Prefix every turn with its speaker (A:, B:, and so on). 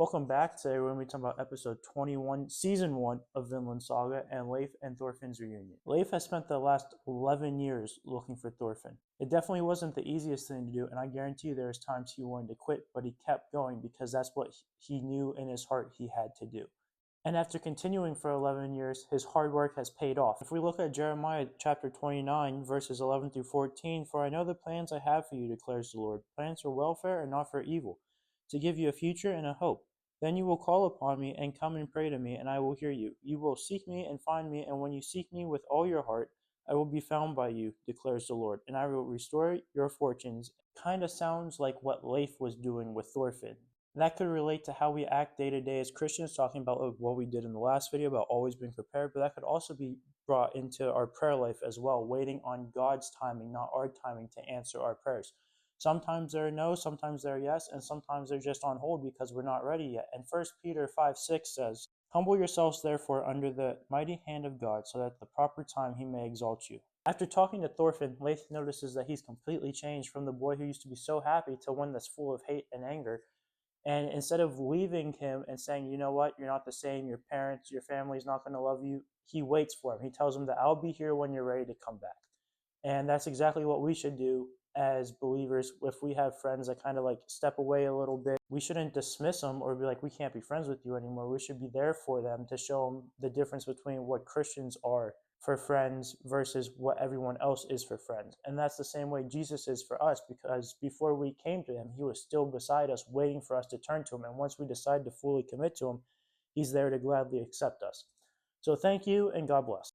A: Welcome back. Today we're going to be talking about episode 21, season 1 of Vinland Saga and Leif and Thorfinn's reunion. Leif has spent the last 11 years looking for Thorfinn. It definitely wasn't the easiest thing to do, and I guarantee you there's times he wanted to quit, but he kept going because that's what he knew in his heart he had to do. And after continuing for 11 years, his hard work has paid off. If we look at Jeremiah chapter 29, verses 11 through 14, "For I know the plans I have for you, declares the Lord, plans for welfare and not for evil, to give you a future and a hope. Then you will call upon me and come and pray to me, and I will hear you. You will seek me and find me, and when you seek me with all your heart, I will be found by you, declares the Lord, and I will restore your fortunes." Kind of sounds like what Leif was doing with Thorfinn. And that could relate to how we act day to day as Christians, talking about what we did in the last video about always being prepared, but that could also be brought into our prayer life as well, waiting on God's timing, not our timing, to answer our prayers. Sometimes they're no, sometimes they're yes, and sometimes they're just on hold because we're not ready yet. And 1 Peter 5:6 says, "Humble yourselves therefore under the mighty hand of God, so that at the proper time he may exalt you." After talking to Thorfinn, Leif notices that he's completely changed from the boy who used to be so happy to one that's full of hate and anger. And instead of leaving him and saying, you know what, you're not the same, your parents, your family's not going to love you, he waits for him. He tells him that I'll be here when you're ready to come back. And that's exactly what we should do as believers. If we have friends that kind of like step away a little bit, we shouldn't dismiss them or be like, we can't be friends with you anymore. We should be there for them to show them the difference between what Christians are for friends versus what everyone else is for friends. And that's the same way Jesus is for us, because before we came to him, he was still beside us, waiting for us to turn to him. And once we decide to fully commit to him, he's there to gladly accept us. So thank you, and God bless.